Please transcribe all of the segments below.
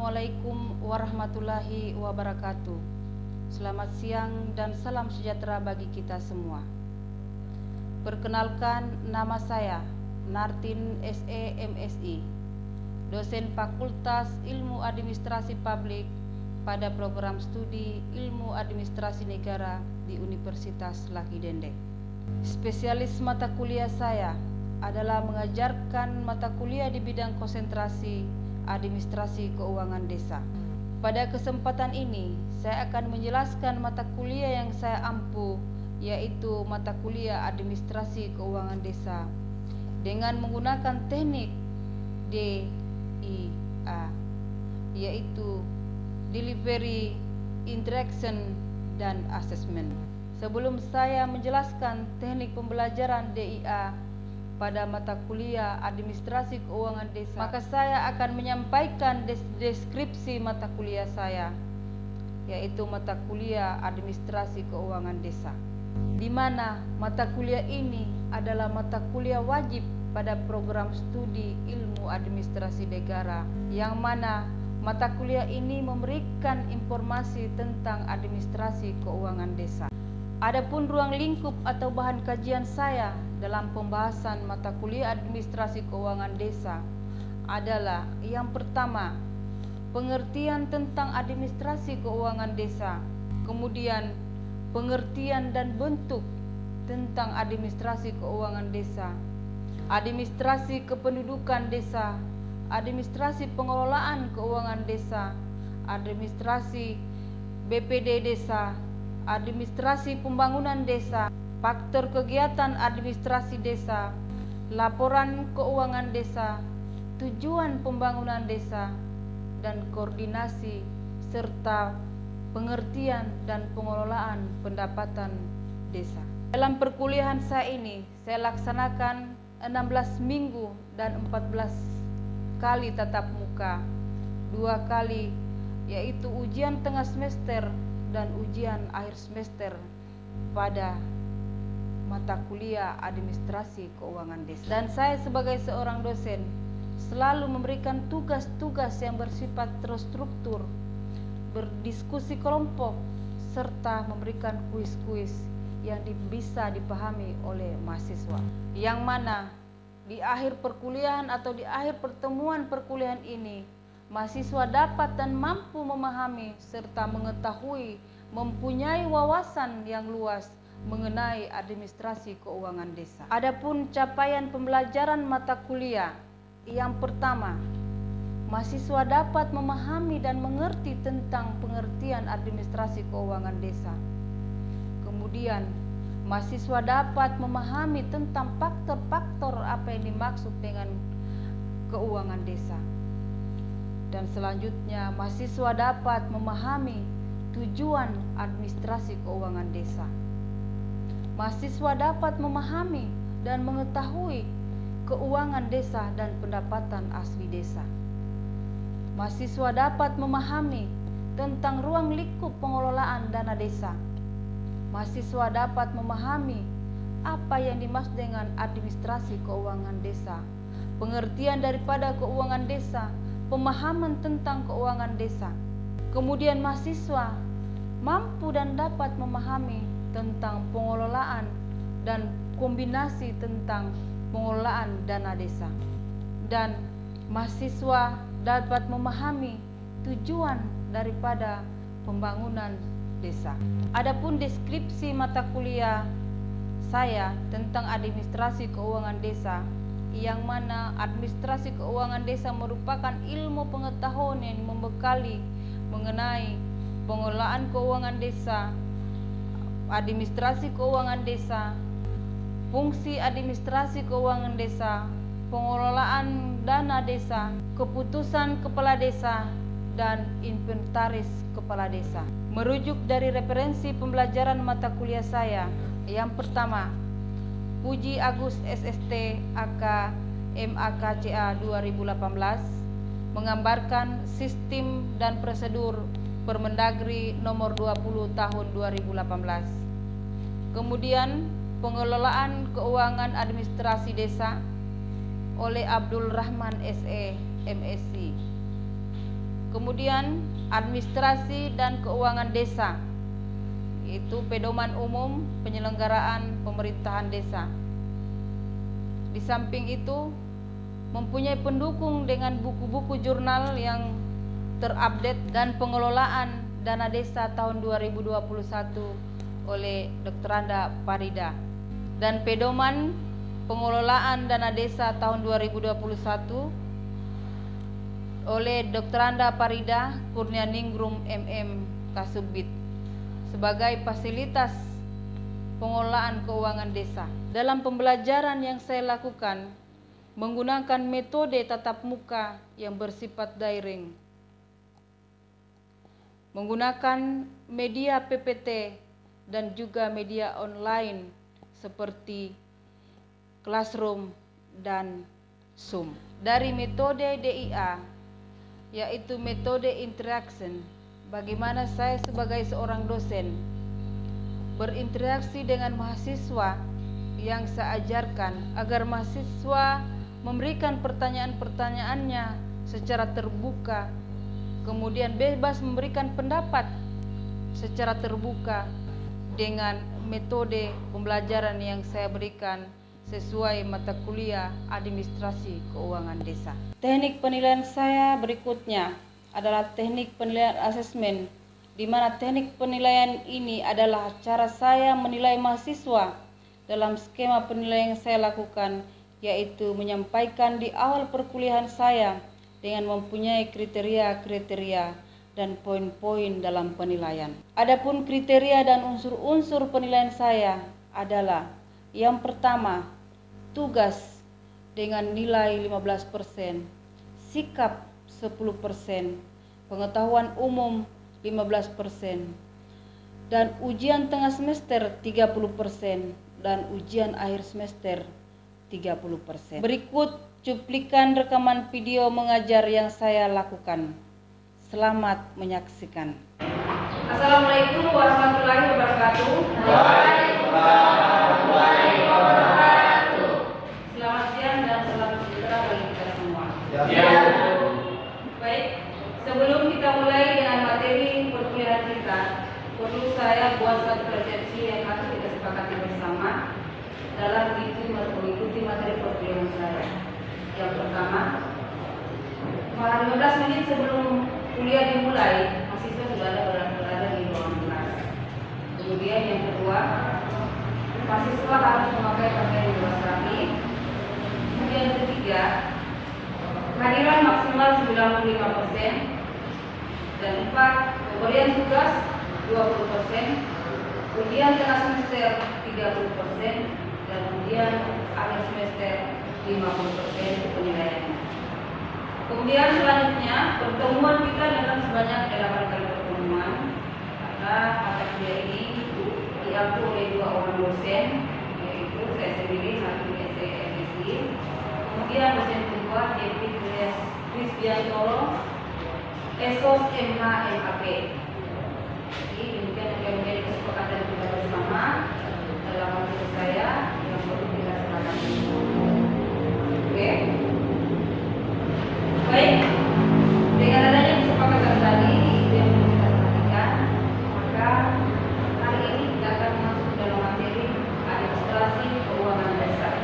Assalamualaikum warahmatullahi wabarakatuh. Selamat siang dan salam sejahtera bagi kita semua. Perkenalkan, nama saya Nartin SE MSI, dosen Fakultas Ilmu Administrasi Publik pada program studi Ilmu Administrasi Negara di Universitas Laki Dendeng. Spesialis mata kuliah saya adalah mengajarkan mata kuliah di bidang konsentrasi administrasi keuangan desa. Pada kesempatan ini, saya akan menjelaskan mata kuliah yang saya ampu, yaitu mata kuliah administrasi keuangan desa dengan menggunakan teknik DIA, yaitu Delivery, Interaction, dan Assessment. Sebelum saya menjelaskan teknik pembelajaran DIA pada mata kuliah administrasi keuangan desa, maka saya akan menyampaikan deskripsi mata kuliah saya, yaitu mata kuliah administrasi keuangan desa, di mana mata kuliah ini adalah mata kuliah wajib pada program studi ilmu administrasi negara, yang mana mata kuliah ini memberikan informasi tentang administrasi keuangan desa. Adapun ruang lingkup atau bahan kajian saya dalam pembahasan mata kuliah administrasi keuangan desa adalah yang pertama, pengertian tentang administrasi keuangan desa, kemudian pengertian dan bentuk tentang administrasi keuangan desa, administrasi kependudukan desa, administrasi pengelolaan keuangan desa, administrasi BPD desa, administrasi pembangunan desa, faktor kegiatan administrasi desa, laporan keuangan desa, tujuan pembangunan desa, dan koordinasi serta pengertian dan pengelolaan pendapatan desa. Dalam perkuliahan saya ini, saya laksanakan 16 minggu dan 14 kali tatap muka, 2 kali yaitu ujian tengah semester dan ujian akhir semester pada mata kuliah administrasi keuangan desa. Dan saya sebagai seorang dosen selalu memberikan tugas-tugas yang bersifat terstruktur, berdiskusi kelompok, serta memberikan kuis-kuis yang bisa dipahami oleh mahasiswa, yang mana di akhir perkuliahan atau di akhir pertemuan perkuliahan ini mahasiswa dapat dan mampu memahami serta mengetahui, mempunyai wawasan yang luas mengenai administrasi keuangan desa. Adapun capaian pembelajaran mata kuliah, yang pertama, mahasiswa dapat memahami dan mengerti tentang pengertian administrasi keuangan desa. Kemudian, mahasiswa dapat memahami tentang faktor-faktor apa yang dimaksud dengan keuangan desa. Dan selanjutnya, mahasiswa dapat memahami tujuan administrasi keuangan desa. Mahasiswa dapat memahami dan mengetahui keuangan desa dan pendapatan asli desa. Mahasiswa dapat memahami tentang ruang lingkup pengelolaan dana desa. Mahasiswa dapat memahami apa yang dimaksud dengan administrasi keuangan desa, pengertian daripada keuangan desa, pemahaman tentang keuangan desa. Kemudian mahasiswa mampu dan dapat memahami tentang pengelolaan dan kombinasi tentang pengelolaan dana desa. Dan mahasiswa dapat memahami tujuan daripada pembangunan desa. Adapun deskripsi mata kuliah saya tentang administrasi keuangan desa, yang mana administrasi keuangan desa merupakan ilmu pengetahuan yang membekali mengenai pengelolaan keuangan desa, administrasi keuangan desa, fungsi administrasi keuangan desa, pengelolaan dana desa, keputusan kepala desa, dan inventaris kepala desa. Merujuk dari referensi pembelajaran mata kuliah saya, yang pertama, Puji Agus SST AK MAKCA 2018 menggambarkan sistem dan prosedur Permendagri nomor 20 tahun 2018. Kemudian pengelolaan keuangan administrasi desa oleh Abdul Rahman SE MSc. Kemudian administrasi dan keuangan desa, yaitu pedoman umum penyelenggaraan pemerintahan desa. Di samping itu mempunyai pendukung dengan buku-buku jurnal yang terupdate dan pengelolaan dana desa tahun 2021 oleh Dr. Anda Parida, dan pedoman pengelolaan dana desa tahun 2021 oleh Dr. Anda Parida Kurnianingrum MM Kasubit sebagai fasilitas pengelolaan keuangan desa. Dalam pembelajaran yang saya lakukan menggunakan metode tatap muka yang bersifat daring, menggunakan media PPT dan juga media online seperti Classroom dan Zoom. Dari metode DIA, yaitu metode interaction, bagaimana saya sebagai seorang dosen berinteraksi dengan mahasiswa yang saya ajarkan agar mahasiswa memberikan pertanyaan-pertanyaannya secara terbuka, kemudian bebas memberikan pendapat secara terbuka dengan metode pembelajaran yang saya berikan sesuai mata kuliah administrasi keuangan desa. Teknik penilaian saya berikutnya adalah teknik penilaian asesmen, di mana teknik penilaian ini adalah cara saya menilai mahasiswa dalam skema penilaian yang saya lakukan, yaitu menyampaikan di awal perkuliahan saya dengan mempunyai kriteria-kriteria dan poin-poin dalam penilaian. Adapun kriteria dan unsur-unsur penilaian saya adalah yang pertama, tugas dengan nilai 15%, sikap 10%, pengetahuan umum 15%, dan ujian tengah semester 30%, dan ujian akhir semester 30%. Berikut cuplikan rekaman video mengajar yang saya lakukan. Selamat menyaksikan. Assalamualaikum warahmatullahi wabarakatuh. Waalaikumsalam warahmatullahi wabarakatuh. Selamat siang dan salam sejahtera bagi kita semua. Ya. Baik, sebelum kita mulai dengan materi perkuliahan kita, perlu saya buat satu persepsi yang harus kita sepakati bersama dalam mengikuti materi perkuliahan saya. Yang pertama, 15 menit sebelum kuliah dimulai, mahasiswa sudah berada di ruang kelas. Kemudian yang kedua, mahasiswa harus memakai pakaian bebas rapi. Kemudian yang ketiga, kehadiran maksimal 95%. Dan 4, pemberian tugas 20%, ujian tengah semester 30%, dan ujian akhir semester 50% penilaiannya. Kemudian selanjutnya pertemuan kita dalam sebanyak 8 kali pertemuan, karena mata kuliah ini diatur oleh 2 orang dosen, yaitu saya sendiri Nabi SEMSI, kemudian dosen kedua yaitu Krisbiantoro Esos MH MAP. Jadi demikian yang menjadi kesepakatan kita bersama dalam materi saya yang perlu kita sepakati. Oke. Baik, dengan adanya kesepakatan tadi yang perlu kita perhatikan, maka hari ini kita akan masuk dalam materi administrasi keuangan dasar.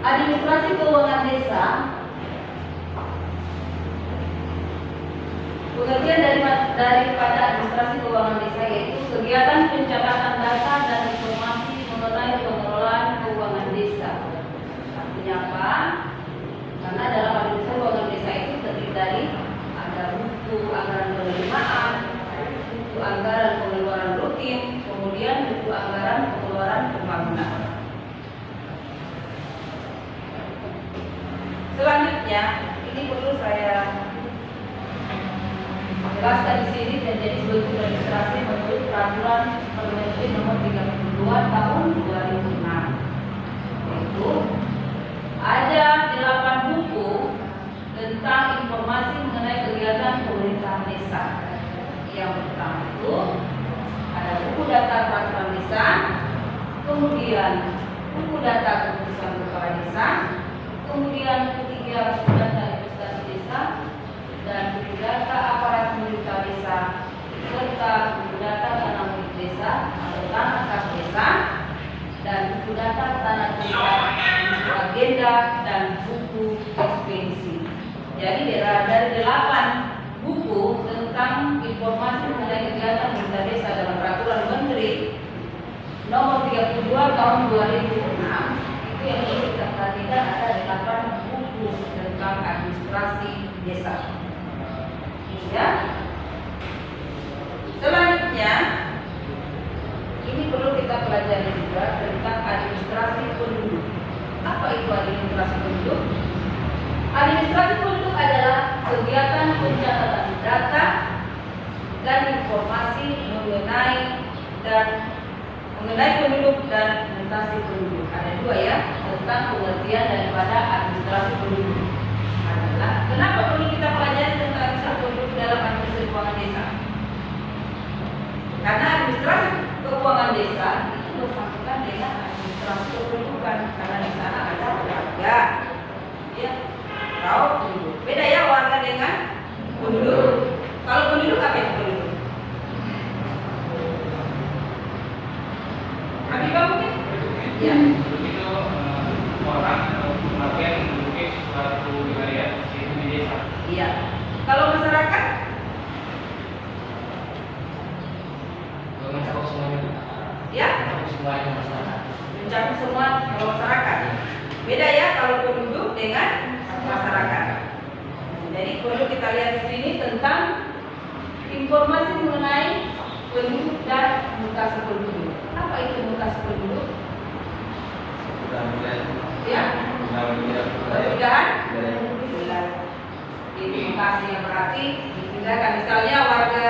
Administrasi keuangan desa, pengertian daripada administrasi keuangan desa yaitu kegiatan pencatatan data dan informasi mengenai pengelolaan keuangan desa. Artinya apa? Karena dalam administrasi keuangan desa itu terdiri dari ada buku anggaran penerimaan, buku anggaran pengeluaran rutin, kemudian buku anggaran pengeluaran pembangunan. Selanjutnya, ini perlu saya jelaskan di sini dan jadi sebagai registrasi menurut peraturan Permendikbud nomor 32 tahun 2006. Yaitu ada 8 buku tentang informasi mengenai kegiatan pemerintahan desa. kemudian buku data keputusan kepala desa, kemudian ketiga buku data investasi desa, dan buku data aparat pemerintah desa, serta buku data tanah milik desa atau tanah kas desa, dan buku data tanah desa, buku agenda, dan buku ekspedisi. Jadi dari 8 buku tentang informasi mengenai kegiatan pemerintah desa dalam peraturan Menteri nomor 32 tahun 2006 itu yang perlu kita perhatikan ada 8 buku tentang administrasi desa. Ya. Selanjutnya ini perlu kita pelajari juga tentang administrasi penduduk. Apa itu administrasi penduduk? Administrasi penduduk adalah kegiatan pencatatan data dan informasi mengenai penduduk dan mutasi penduduk. Ada dua ya, tentang pengertian daripada administrasi penduduk. Adalah kenapa perlu kita pelajari tentang administrasi penduduk dalam administrasi keuangan desa? Karena administrasi keuangan desa itu bersangkutan dengan administrasi kependudukan, karena di sana ada warga, ya, atau penduduk. Beda ya warga dengan penduduk. Kalau penduduk apa itu penduduk? Habibah mungkin? Ya. Itu orang atau warga yang menduduki suatu wilayah yaitu di desa. Iya. Kalau masyarakat? Mencakup semuanya. Ya. Mencakup semuanya masyarakat. Mencakup semua kalau masyarakat. Beda ya kalau penduduk dengan masyarakat. Jadi perlu kita lihat di sini tentang informasi mengenai penduduk dan mutasi penduduk. Apa itu mutasi penduduk? Ya, perpindahan. Ini mutasi yang berarti dipindahkan. Misalnya warga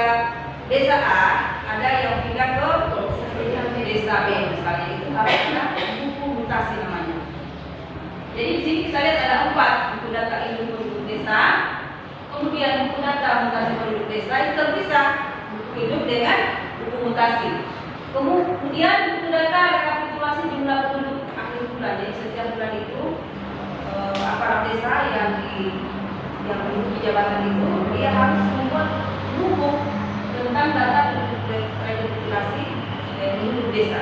desa A ada yang pindah ke desa B, misalnya itu harusnya buku mutasi namanya. Jadi di sini kita lihat ada 4 buku data induk penduduk desa, kemudian buku data mutasi penduduk desa itu terpisah, buku induk dengan buku mutasi. Kemudian buku data rekapitulasi jumlah penduduk akhir bulan. Jadi setiap bulan itu aparat desa yang menduduki jabatan itu dia harus membuat buku tentang data penduduk rekapitulasi penduduk desa.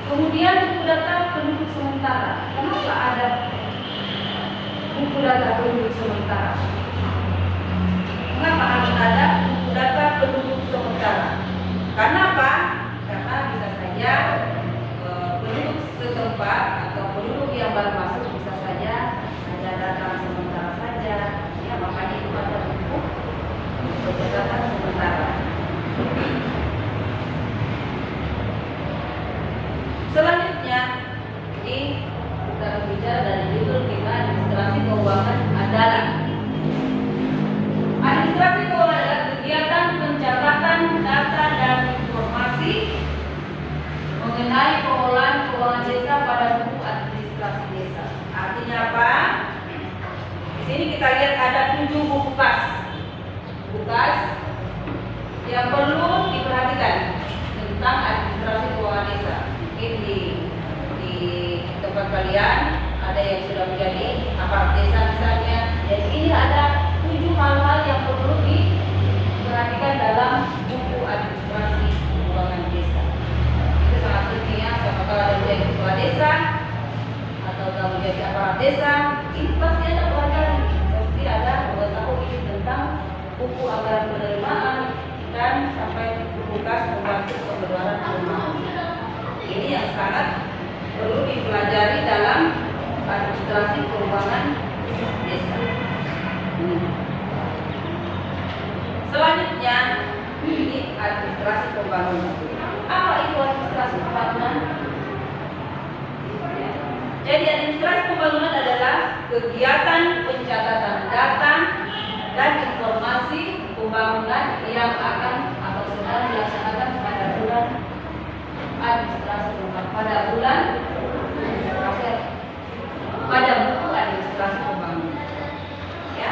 Kemudian buku data penduduk sementara. Kenapa ada buku data penduduk sementara? Kenapa harus ada buku data penduduk sementara? Karena apa? Karena bisa saja penduduk setempat atau penduduk yang baru masuk bisa saja hanya datang sementara saja. Ya, makanya itu ada buku pencatatan sementara. Selanjutnya, ini kita berbicara dari judul kita administrasi keuangan adalah administrasi keuangan adalah kegiatan pencatatan data dan informasi mengenai pengolahan keuangan desa pada buku administrasi desa. Artinya apa? Di sini kita lihat ada 7 buku kas. Buku kas yang perlu diperhatikan tentang administrasi keuangan desa. Mungkin di tempat kalian ada yang sudah menjadi aparat desa misalnya. Jadi ini ada 7 hal-hal yang perlu diperhatikan dalam buku administrasi keuangan desa. Itu sangat penting ya. Siapa tahu ada menjadi ketua desa atau tahu menjadi aparat desa, ini pasti ada pelajaran. Pasti ada mengetahui tentang buku anggaran penerimaan dan sampai buku kas membantu pengeluaran keuangan. Ini yang sangat perlu dipelajari dalam administrasi keuangan desa. Selanjutnya, ini administrasi pembangunan. Apa itu administrasi pembangunan? Jadi administrasi pembangunan adalah kegiatan pencatatan data dan informasi pembangunan yang akan atau sedang dilaksanakan pada bulan administrasi pembangunan, pada buku administrasi pembangunan. Ya,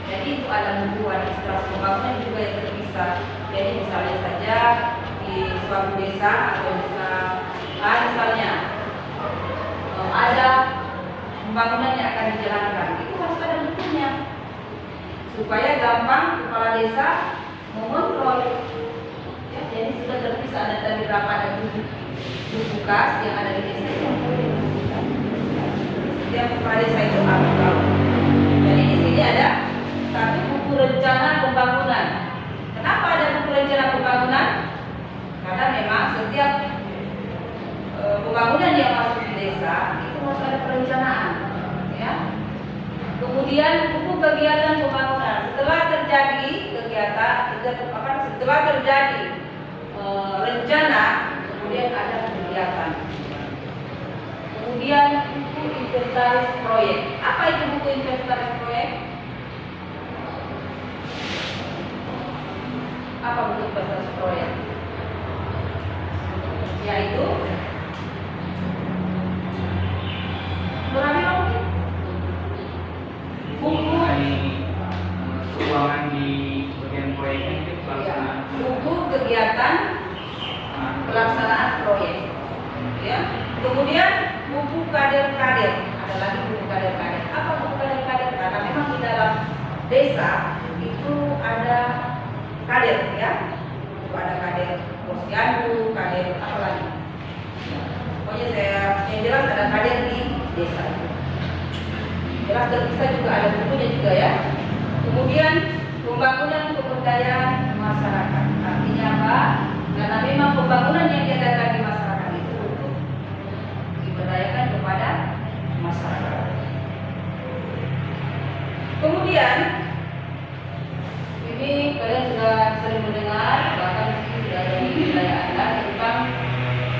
jadi itu ada buku administrasi pembangunan juga yang terpisah. Jadi misalnya saja di suatu desa atau desa misalnya pembangunan yang akan dijalankan. Itu harus ada bukunya supaya gampang kepala desa mengontrol. Ya, jadi sudah terpisah, ada tadi berapa, ada 7 buku kas yang ada di desa itu. Setiap kepala desa itu harus tahu. Jadi di sini ada satu buku rencana pembangunan. Kenapa ada buku rencana pembangunan? Karena memang setiap pembangunan yang masuk di desa itu harus ada perencanaan, ya. Kemudian buku kegiatan pembangunan. Setelah terjadi kegiatan, setelah terjadi rencana, kemudian ada kegiatan. Kemudian buku inventaris proyek. Apa itu buku inventaris proyek? Apa buku inventaris proyek? Yaitu buku keuangan di bagian proyeknya itu pelaksanaan. Buku kegiatan pelaksanaan proyek, ya. Kemudian buku kader-kader, ada lagi buku kader-kader. Apa buku kader-kader? Karena memang di dalam desa itu ada kader, ya. Itu ada kader posyandu, kader apa lagi? Pokoknya yang jelas ada kader di desa itu. Jelas terpisah juga ada bukunya juga, ya. Kemudian pembangunan pemberdayaan masyarakat. Artinya apa? Karena memang pembangunan yang diadakan di masyarakat itu untuk diberdayakan kepada masyarakat. Kemudian ini kalian sudah sering mendengar, bahkan sudah ada di wilayah Anda, tentang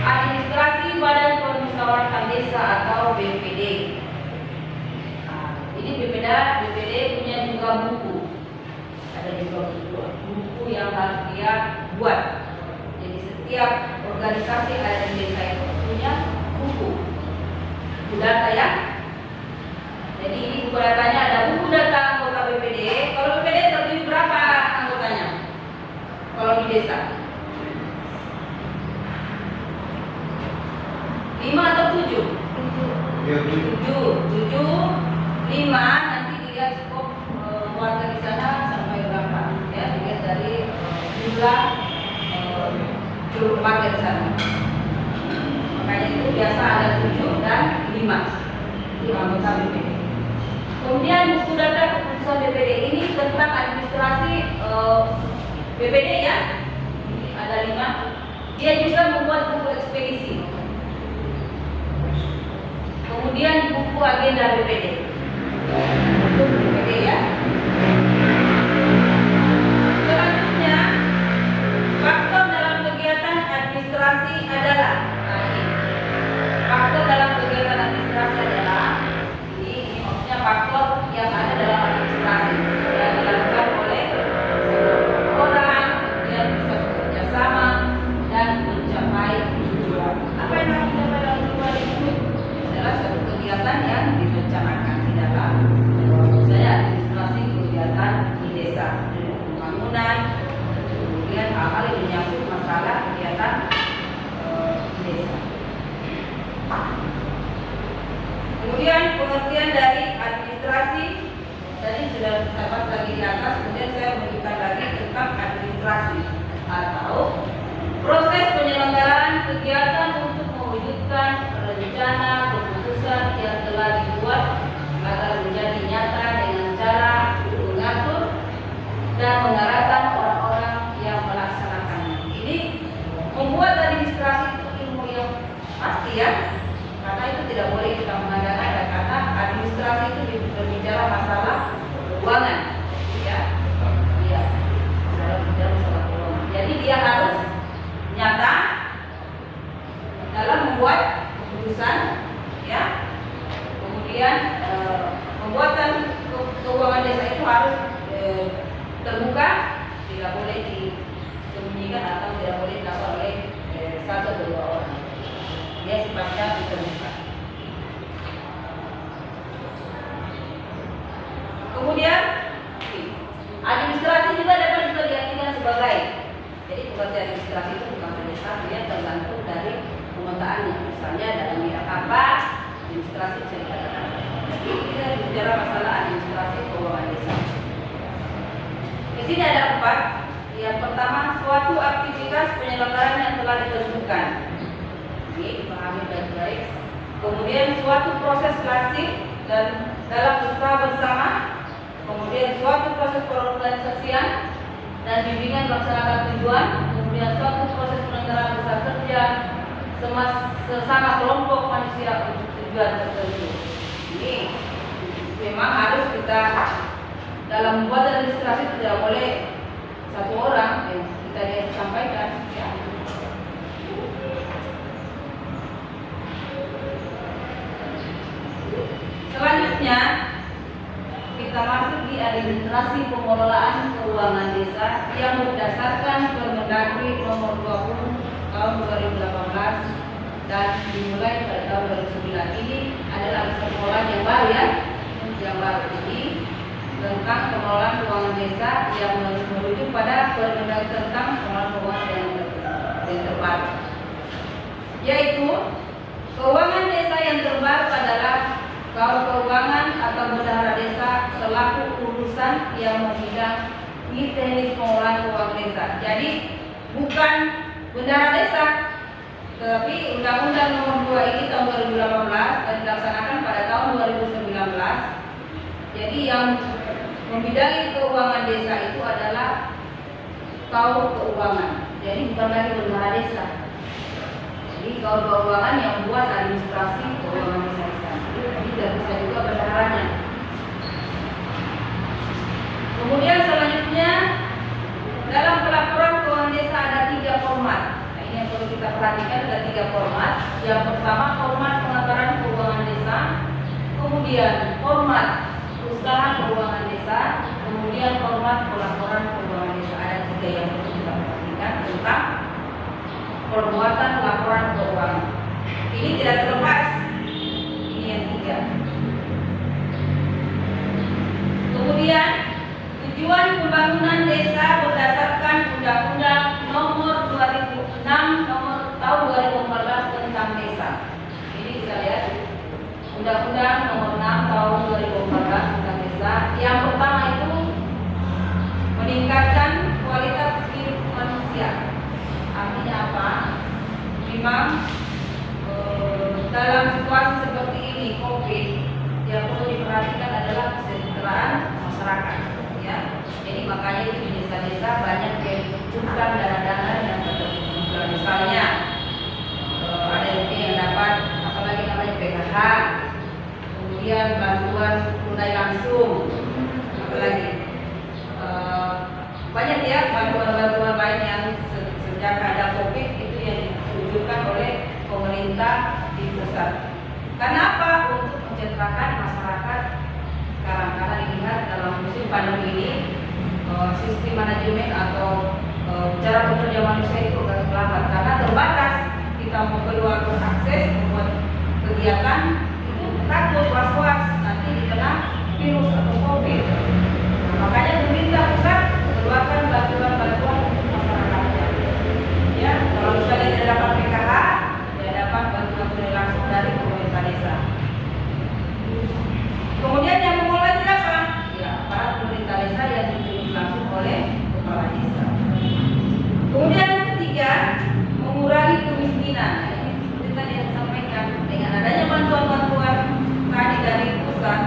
administrasi Badan Permusyawaratan Desa atau BPD. Ini BPD punya juga buku. Ada juga buku yang harus dia buat. Jadi setiap organisasi ada di desa itu punya buku data, ya. Jadi ini buku datanya, ada buku data anggota BPD. Kalau BPD terdiri berapa anggotanya? Kalau di desa 5 atau 7? 7, 5, nanti dilihat skop warga di sana sampai berapa, ya, dilihat dari jumlah warga di sana. Makanya itu biasa ada 7 dan 5 di anggota BPD. Kemudian buku data keputusan BPD ini tentang administrasi BPD, ya. Ini ada 5. Dia juga membuat buku ekspedisi. Kemudian buku agenda BPD. Untuk BPD, ya. Selanjutnya, faktor dalam kegiatan administrasi adalah, nah ini, faktor dalam kegiatan administrasi adalah, ini maksudnya faktor yang ada dalam administrasi yang dilakukan oleh orang yang bisa bekerja sama dan mencapai tujuan. Apa yang harus dicapai dalam tujuan itu? Adalah suatu kegiatan yang direncanakan di dalam, misalnya administrasi kegiatan di desa, pembangunan, kemudian hal-hal yang menyangkut masalah kegiatan di desa. Kemudian pengertian dari administrasi tadi sudah saya bahas lagi di atas. Kemudian saya menunjukkan lagi tentang administrasi atau proses penyelenggaraan kegiatan untuk mewujudkan rencana keputusan yang telah dibuat agar menjadi nyata dengan cara mengatur dan mengarahkan orang-orang yang melaksanakannya. Ini membuat administrasi itu ilmu yang pasti, ya, karena itu tidak boleh kita mengada-ngada, karena administrasi itu berbicara masalah keuangan, ya, iya, berbicara masalah keuangan. Jadi dia harus nyata dalam membuat keputusan, ya. Kemudian pembuatan keuangan desa itu harus terbuka, tidak boleh disembunyikan atau tidak boleh dilakukan oleh satu atau dua orang. Dia sifatnya terbuka. Kemudian administrasi juga dapat diartikan sebagai, jadi pengertian administrasi itu bukan hanya satu, ya, tergantung dari pemetaannya. Misalnya dalam bidang apa administrasi bisa dikatakan Ini kita bicara masalah administrasi keuangan desa. Di sini ada 4. Yang pertama, suatu aktivitas penyelenggaraan yang telah ditentukan. Ini dipahami baik-baik. Kemudian suatu proses klasik dan dalam usaha bersama. Kemudian suatu proses perorganisasian dan bimbingan melaksanakan tujuan. Kemudian suatu proses penyelenggaraan usaha kerja sesama kelompok manusia untuk tujuan tertentu. Ini memang harus kita dalam membuat administrasi tidak boleh satu orang yang kita lihat sampaikan, ya. Selanjutnya kita masuk di administrasi pengelolaan keuangan desa yang berdasarkan Permendagri nomor 20 tahun 2018 dan dimulai pada tahun 2009. Ini adalah pengelolaan yang baru, ya, yang baru ini tentang pengelolaan keuangan desa yang merujuk pada Permendagri tentang pengelolaan keuangan yang terbaru, yaitu keuangan desa yang terbaru adalah kaum keuangan atau bendahara desa selaku urusan yang memegang teknis pengelolaan keuangan desa. Jadi bukan bendahara desa, tetapi Undang-Undang Nomor 2 ini tahun 2018 dan dilaksanakan pada tahun 2019. Jadi yang membidangi keuangan desa itu adalah kaum keuangan. Jadi bukan lagi bendahara desa. Jadi kaum keuangan yang membuat administrasi keuangan desa. Jadi tidak bisa juga bendaharanya. Kemudian selanjutnya dalam pelaporan keuangan desa ada 3 format. Nah, ini yang perlu kita perhatikan, ada 3 format. Yang pertama format pengaturan keuangan desa, kemudian format usaha keuangan desa, kemudian format pelaporan keuangan desa. Ada 3 yang perlu kita perhatikan tentang perbuatan laporan keuangan. Ini tidak terlepas. Ini yang 3. Kemudian tujuan pembangunan desa berdasarkan Undang-Undang Nomor 2006 Nomor tahun 2014 tentang desa. Ini kita lihat Undang-Undang Nomor 6 tahun 2014 tentang desa. Yang pertama itu meningkatkan kualitas hidup manusia. Artinya apa? Memang dalam situasi seperti ini COVID, yang perlu diperhatikan adalah kesejahteraan masyarakat, ya. Jadi makanya di desa-desa banyak yang dibutuhkan dana-dana yang tertentu. Misalnya ada yang dapat apalagi namanya PKH, kemudian bantuan tunai langsung, apalagi banyak ya bantuan-bantuan lain yang sejak ada COVID itu yang ditunjukkan oleh pemerintah di pusat. Karena apa? Untuk mencetrakan masyarakat sekarang, karena dilihat dalam musim pandemi ini sistem manajemen atau cara bekerja manusia itu agak terlambat karena terbatas. Kita mau keluar akses membuat kegiatan itu takut was-was nanti dikena virus atau COVID. Makanya pemerintah pusat mengeluarkan bantuan-bantuan untuk masyarakatnya. Ya, kalau misalnya tidak dapat PKH, ya dapat bantuan tunai langsung dari pemerintah desa. Kemudian yang mengelola siapa? Ya, para pemerintah desa yang ditunjuk langsung oleh kepala desa. Kemudian yang ketiga, mengurangi kemiskinan. Ini seperti tadi yang disampaikan, dengan adanya bantuan-bantuan tadi dari pusat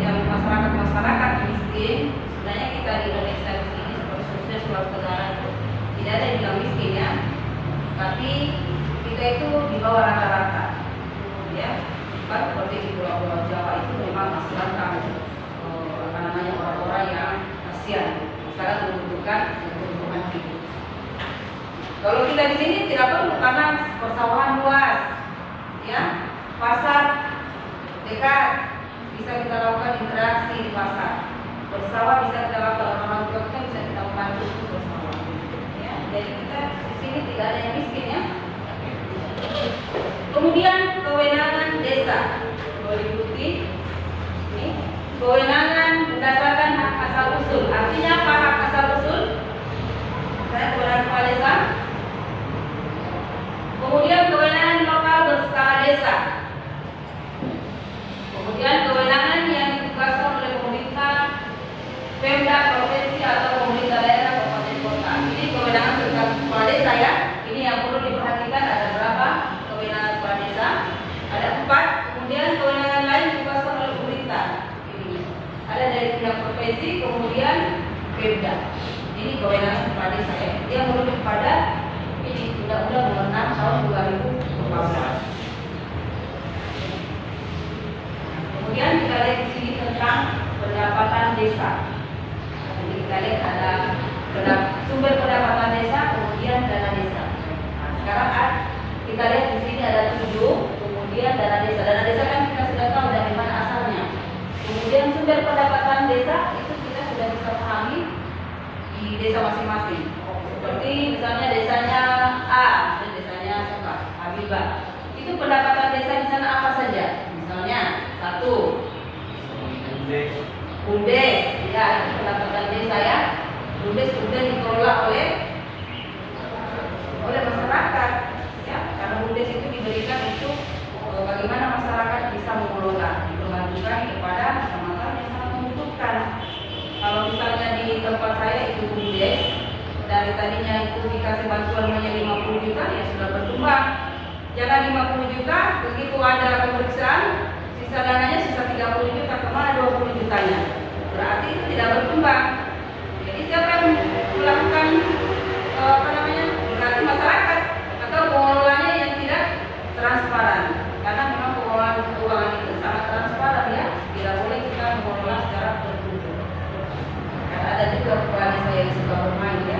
yang masyarakat miskin. Sebenarnya kita di Indonesia di sini seperti khususnya Sulawesi Tenggara itu tidak ada yang bilang miskin, ya. Tapi kita itu di bawah rata-rata, ya. Seperti di Pulau-Pulau Jawa itu memang masih lengkap orang-orang yang kasihan, sangat membutuhkan kebutuhan hidup. Kalau kita di sini tidak perlu karena persawahan luas, ya, pasar dekat, bisa kita lakukan interaksi di pasar. Bersawah bisa kita lakukan, orang tua kita bisa kita bantu untuk bersawah, ya. Jadi kita di sini tidak ada yang miskin, ya. Kemudian kewenangan desa meliputi ini kewenangan berdasarkan hak asal usul. Artinya apa hak asal usul? Saya kewenangan kepala desa. Kemudian kewenangan lokal berskala desa. Kemudian kewenangan Provinsi, kemudian Pemda. Ini kewenangan kepala desa ya. Dia merujuk pada ini Undang-Undang Nomor 6 Tahun 2014. Kemudian kita lihat di sini tentang pendapatan desa. Jadi kita lihat ada sumber pendapatan desa, kemudian dana desa. Nah, sekarang kita lihat di sini ada 7, kemudian dana desa. Dana desa kan kita sudah tahu dari mana asalnya. Kemudian sumber pendapatan desa itu kita sudah bisa pahami di desa masing-masing. Seperti misalnya desanya A, desanya siapa? Habibah. Itu pendapatan desa di sana apa saja? Misalnya 1, BUMDes, ya itu pendapatan desa ya. BUMDes kemudian dikelola oleh masyarakat, ya karena BUMDes itu diberikan untuk bagaimana masyarakat bisa mengelola, diperbantukan kepada kecamatan yang sangat membutuhkan. Kalau misalnya di tempat saya itu BUMDes, dari tadinya itu dikasih bantuan hanya 50 juta, ya sudah berkembang. Jangan 50 juta, begitu ada pemeriksaan, sisa dananya sisa 30 juta, kemana 20 jutanya? Berarti itu tidak berkembang. Jadi siapa yang melakukan berarti masyarakat atau pengelolanya yang tidak transparan. Karena memang pengelolaan keuangan itu sangat transparan ya, tidak boleh kita mengelola secara tertutup. Karena ada juga kepala desa yang suka bermain ya.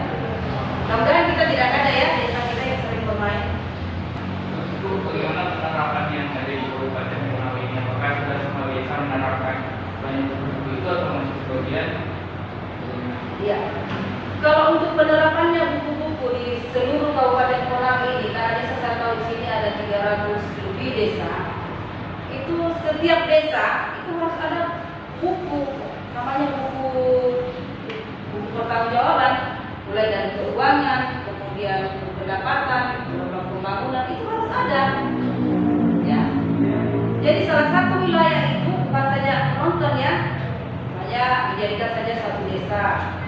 Mudah-mudahan kita tidak ada ya desa kita yang sering bermain. Bagaimana penerapan yang ada di Kabupaten Konawe ini? Apakah sudah semua desa menerapkan banyak buku itu atau masih sebagian? Iya. Kalau untuk penerapannya buku-buku di seluruh Kabupaten Konawe ini, karena desa saya tahu di sini ada 300 lebih desa, itu setiap desa itu harus ada buku, namanya buku pertanggungjawaban, mulai dari keuangan, kemudian buku pendapatan, program pembangunan itu harus ada. Ya. Jadi salah satu wilayah itu bukan saja menonton ya, hanya dijadikan saja satu desa,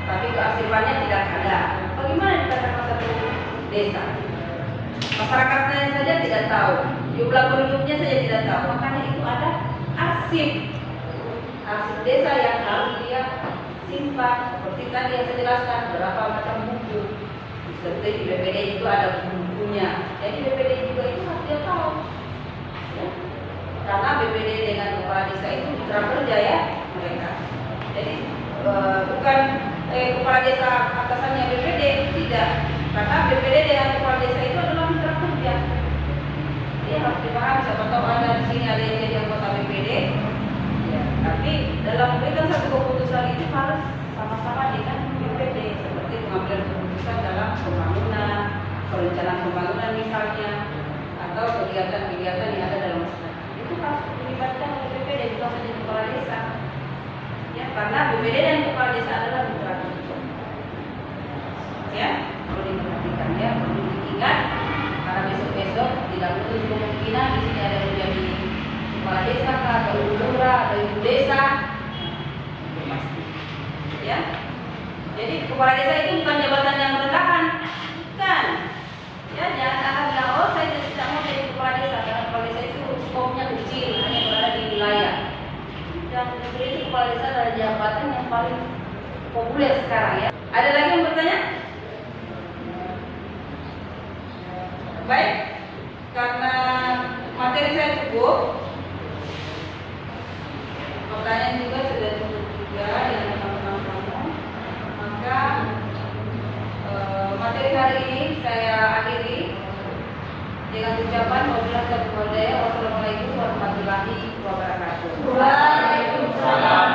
tapi kearsipannya tidak ada. Bagaimana dikatakan satu desa? Masyarakat saya saja tidak tahu, jumlah penduduknya saja tidak tahu. Makanya itu ada arsip desa yang harus dia simpan. Seperti tadi yang saya jelaskan, berapa macam buku. Seperti di BPD itu ada bukunya. Jadi BPD juga itu harus dia tahu. Ya. Karena BPD dengan kepala desa itu mitra kerja ya mereka. Jadi bukan kepala desa atasannya BPD, tidak. Karena BPD dengan kepala desa itu adalah mitra kerja. Dia harus dipahami. Siapa tahu Anda di sini ada yang jadi anggota BPD, ya. Tapi dalam memberikan satu keputusan itu harus sama-sama dengan BPD, seperti pengambilan keputusan dalam pembangunan, perencanaan pembangunan misalnya, atau kegiatan-kegiatan yang ada dalam masyarakat. Itu harus dilibatkan oleh BPD, bukan saja kepala desa. Ya, karena BPD dan kepala desa adalah mitra kerja. Ya, perlu diperhatikan ya, perlu diingat karena besok-besok tidak menutup kemungkinan di sini ada yang menjadi kepala desa atau ibu lurah atau ibu desa. Ya, jadi kepala desa itu bukan jabatan yang rendahan, bukan. Ya, jangan Anda bilang oh saya tidak mau jadi kepala desa karena kepala desa itu skopnya kecil, hanya berada di wilayah. Dan itu kepala desa adalah jabatan yang paling populer sekarang ya. Ada lagi yang bertanya? Baik, karena materi saya cukup, pertanyaan juga sudah cukup juga dengan teman-teman kamu, maka materi hari ini saya akhiri dengan ucapan wabillahi taufiq wal hidayah. Wassalamualaikum warahmatullahi wabarakatuh. Waalaikumsalam.